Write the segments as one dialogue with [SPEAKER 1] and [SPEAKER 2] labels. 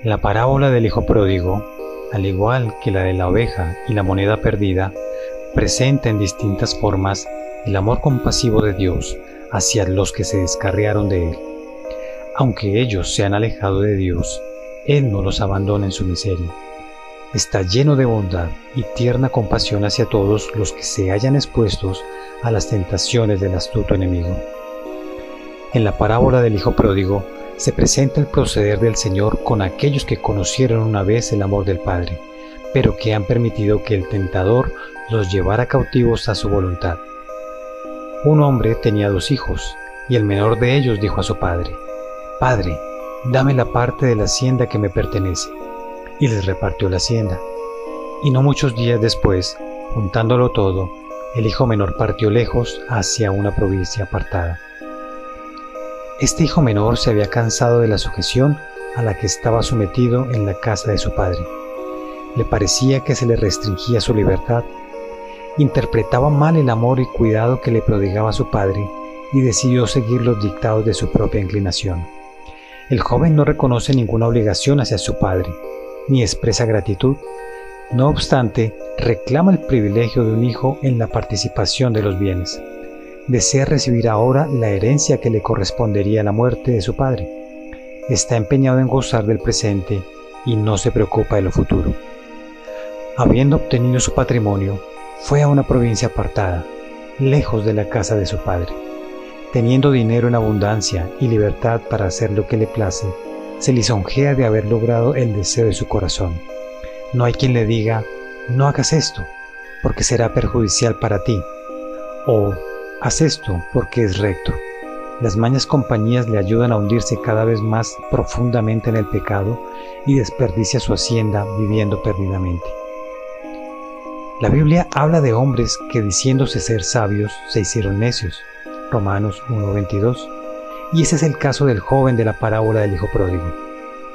[SPEAKER 1] La parábola del hijo pródigo, al igual que la de la oveja y la moneda perdida, presenta en distintas formas el amor compasivo de Dios hacia los que se descarriaron de Él. Aunque ellos se han alejado de Dios, Él no los abandona en su miseria. Está lleno de bondad y tierna compasión hacia todos los que se hallan expuestos a las tentaciones del astuto enemigo. En la parábola del hijo pródigo se presenta el proceder del Señor con aquellos que conocieron una vez el amor del Padre, pero que han permitido que el tentador los llevara cautivos a su voluntad. Un hombre tenía 2 hijos, y el menor de ellos dijo a su padre: «Padre, dame la parte de la hacienda que me pertenece», y les repartió la hacienda. Y no muchos días después, juntándolo todo, el hijo menor partió lejos hacia una provincia apartada. Este hijo menor se había cansado de la sujeción a la que estaba sometido en la casa de su padre. Le parecía que se le restringía su libertad. Interpretaba mal el amor y cuidado que le prodigaba su padre y decidió seguir los dictados de su propia inclinación. El joven no reconoce ninguna obligación hacia su padre, ni expresa gratitud. No obstante, reclama el privilegio de un hijo en la participación de los bienes. Desea recibir ahora la herencia que le correspondería a la muerte de su padre. Está empeñado en gozar del presente y no se preocupa de lo futuro. Habiendo obtenido su patrimonio, fue a una provincia apartada, lejos de la casa de su padre. Teniendo dinero en abundancia y libertad para hacer lo que le place, se lisonjea de haber logrado el deseo de su corazón. No hay quien le diga: «No hagas esto, porque será perjudicial para ti», o «Haz esto, porque es recto». Las mañas compañías le ayudan a hundirse cada vez más profundamente en el pecado y desperdicia su hacienda viviendo perdidamente. La Biblia habla de hombres que, diciéndose ser sabios, se hicieron necios. Romanos 1:22. Y ese es el caso del joven de la parábola del hijo pródigo.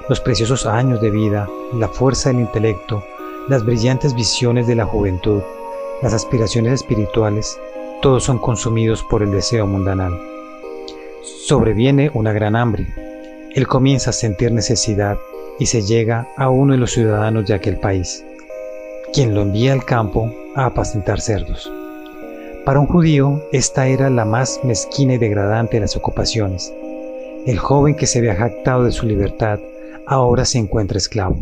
[SPEAKER 1] Los preciosos años de vida, la fuerza del intelecto, las brillantes visiones de la juventud, las aspiraciones espirituales, todos son consumidos por el deseo mundanal. Sobreviene una gran hambre. Él comienza a sentir necesidad y se llega a uno de los ciudadanos de aquel país, quien lo envía al campo a apacentar cerdos. Para un judío, esta era la más mezquina y degradante de las ocupaciones. El joven que se había jactado de su libertad ahora se encuentra esclavo.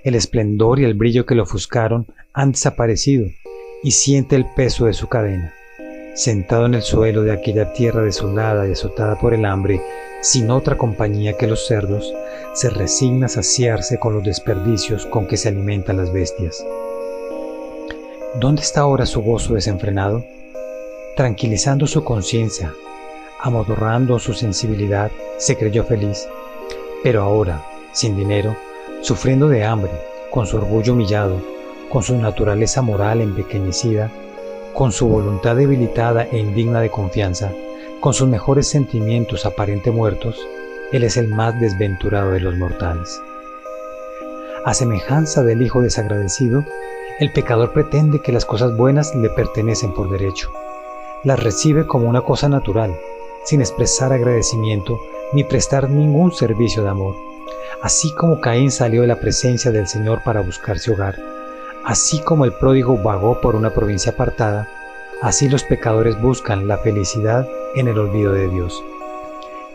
[SPEAKER 1] El esplendor y el brillo que lo ofuscaron han desaparecido y siente el peso de su cadena. Sentado en el suelo de aquella tierra desolada y azotada por el hambre, sin otra compañía que los cerdos, se resigna a saciarse con los desperdicios con que se alimentan las bestias. ¿Dónde está ahora su gozo desenfrenado? Tranquilizando su conciencia, amodorrando su sensibilidad, se creyó feliz. Pero ahora, sin dinero, sufriendo de hambre, con su orgullo humillado, con su naturaleza moral empequeñecida, con su voluntad debilitada e indigna de confianza, con sus mejores sentimientos aparente muertos, él es el más desventurado de los mortales. A semejanza del hijo desagradecido, el pecador pretende que las cosas buenas le pertenecen por derecho. Las recibe como una cosa natural, sin expresar agradecimiento ni prestar ningún servicio de amor. Así como Caín salió de la presencia del Señor para buscarse hogar, así como el pródigo vagó por una provincia apartada, así los pecadores buscan la felicidad en el olvido de Dios.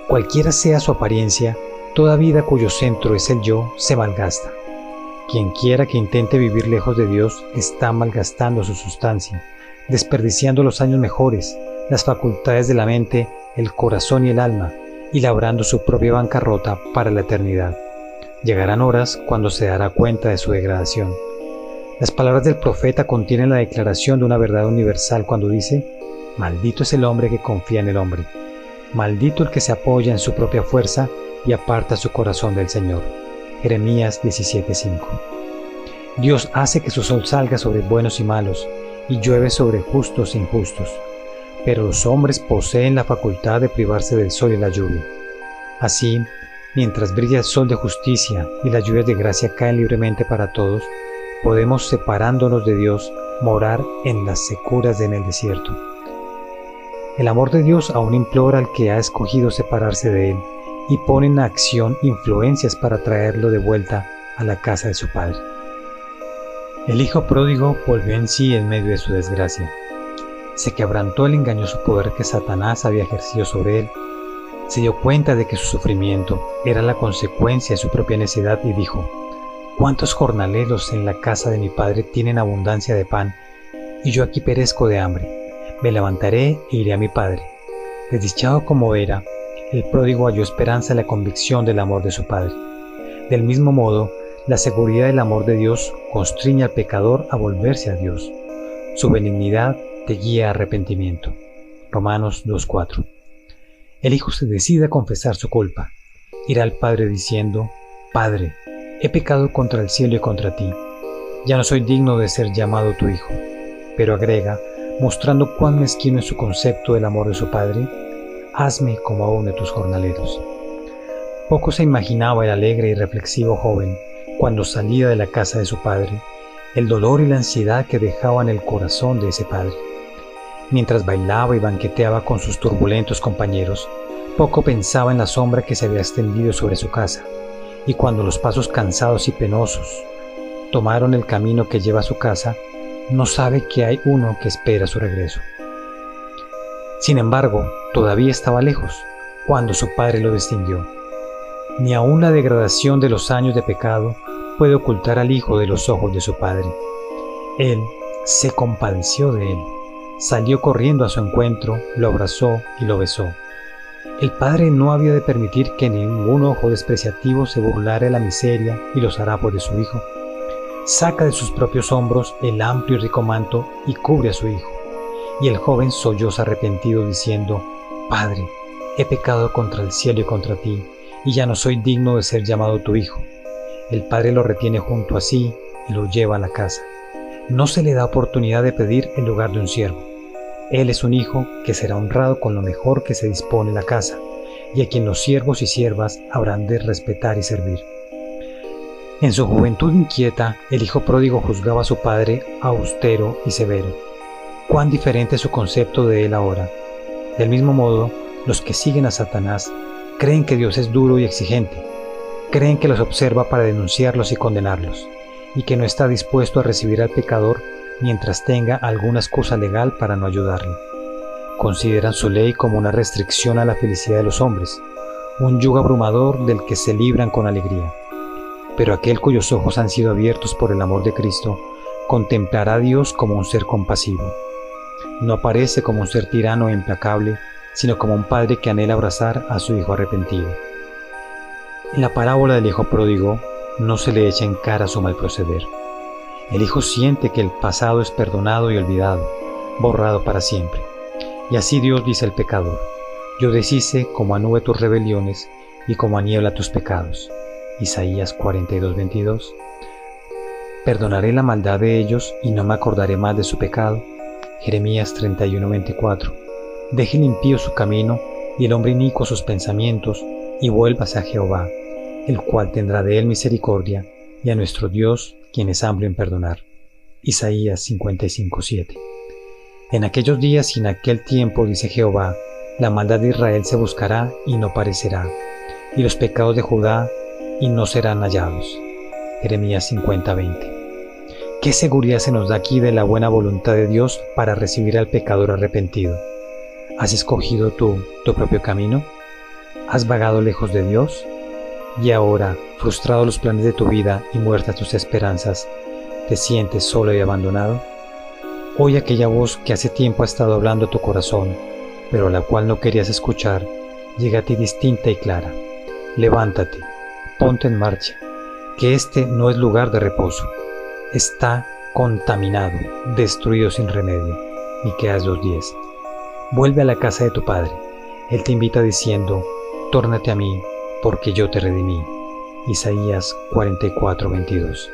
[SPEAKER 1] Cualquiera sea su apariencia, toda vida cuyo centro es el yo se malgasta. Quien quiera que intente vivir lejos de Dios está malgastando su sustancia, desperdiciando los años mejores, las facultades de la mente, el corazón y el alma, y labrando su propia bancarrota para la eternidad. Llegarán horas cuando se dará cuenta de su degradación. Las palabras del profeta contienen la declaración de una verdad universal cuando dice: «Maldito es el hombre que confía en el hombre. Maldito el que se apoya en su propia fuerza y aparta su corazón del Señor». Jeremías 17:5. Dios hace que su sol salga sobre buenos y malos, y llueve sobre justos e injustos. Pero los hombres poseen la facultad de privarse del sol y la lluvia. Así, mientras brilla el sol de justicia y las lluvias de gracia caen libremente para todos, podemos, separándonos de Dios, morar en las securas en el desierto. El amor de Dios aún implora al que ha escogido separarse de Él y pone en acción influencias para traerlo de vuelta a la casa de su padre. El hijo pródigo volvió en sí en medio de su desgracia. Se quebrantó el engañoso poder que Satanás había ejercido sobre él. Se dio cuenta de que su sufrimiento era la consecuencia de su propia necedad y dijo: «¿Cuántos jornaleros en la casa de mi padre tienen abundancia de pan, y yo aquí perezco de hambre? Me levantaré e iré a mi padre». Desdichado como era, el pródigo halló esperanza en la convicción del amor de su padre. Del mismo modo, la seguridad del amor de Dios constriñe al pecador a volverse a Dios. Su benignidad te guía a arrepentimiento. Romanos 2:4. El hijo se decide a confesar su culpa. Irá al padre diciendo: «Padre, he pecado contra el cielo y contra ti. Ya no soy digno de ser llamado tu hijo». Pero agrega, mostrando cuán mezquino es su concepto del amor de su padre: «Hazme como a uno de tus jornaleros». Poco se imaginaba el alegre y reflexivo joven, cuando salía de la casa de su padre, el dolor y la ansiedad que dejaba en el corazón de ese padre. Mientras bailaba y banqueteaba con sus turbulentos compañeros, poco pensaba en la sombra que se había extendido sobre su casa, y cuando los pasos cansados y penosos tomaron el camino que lleva a su casa, no sabe que hay uno que espera su regreso. Sin embargo, todavía estaba lejos, cuando su padre lo distinguió. Ni aun la degradación de los años de pecado puede ocultar al hijo de los ojos de su padre. Él se compadeció de él, salió corriendo a su encuentro, lo abrazó y lo besó. El padre no había de permitir que ningún ojo despreciativo se burlara de la miseria y los harapos de su hijo. Saca de sus propios hombros el amplio y rico manto y cubre a su hijo. Y el joven solloza arrepentido diciendo: «Padre, he pecado contra el cielo y contra ti, y ya no soy digno de ser llamado tu hijo». El padre lo retiene junto a sí y lo lleva a la casa. No se le da oportunidad de pedir el lugar de un siervo. Él es un hijo que será honrado con lo mejor que se dispone en la casa, y a quien los siervos y siervas habrán de respetar y servir. En su juventud inquieta, el hijo pródigo juzgaba a su padre austero y severo. Cuán diferente es su concepto de él ahora. Del mismo modo, los que siguen a Satanás creen que Dios es duro y exigente. Creen que los observa para denunciarlos y condenarlos, y que no está dispuesto a recibir al pecador mientras tenga alguna excusa legal para no ayudarle. Consideran su ley como una restricción a la felicidad de los hombres, un yugo abrumador del que se libran con alegría. Pero aquel cuyos ojos han sido abiertos por el amor de Cristo, contemplará a Dios como un ser compasivo. No aparece como un ser tirano e implacable, sino como un padre que anhela abrazar a su hijo arrepentido. En la parábola del hijo pródigo no se le echa en cara su mal proceder. El hijo siente que el pasado es perdonado y olvidado, borrado para siempre. Y así Dios dice al pecador: «Yo deshice como a nube tus rebeliones y como a niebla tus pecados». Isaías 42:22. «Perdonaré la maldad de ellos y no me acordaré más de su pecado». Jeremías 31:24. «Deje el impío su camino y el hombre inicuo sus pensamientos, y vuélvase a Jehová, el cual tendrá de él misericordia, y a nuestro Dios, quien es amplio en perdonar». Isaías 55:7. «En aquellos días y en aquel tiempo, dice Jehová, la maldad de Israel se buscará y no parecerá, y los pecados de Judá y no serán hallados». Jeremías 50:20. ¿Qué seguridad se nos da aquí de la buena voluntad de Dios para recibir al pecador arrepentido? ¿Has escogido tú tu propio camino? ¿Has vagado lejos de Dios? Y ahora, frustrados los planes de tu vida y muertas tus esperanzas, ¿te sientes solo y abandonado? Hoy aquella voz que hace tiempo ha estado hablando a tu corazón, pero a la cual no querías escuchar, llega a ti distinta y clara. Levántate, ponte en marcha, que este no es lugar de reposo. Está contaminado, destruido sin remedio. Miqueas 2:10. Vuelve a la casa de tu padre. Él te invita diciendo: «Tórnate a mí, porque yo te redimí». Isaías 44:22.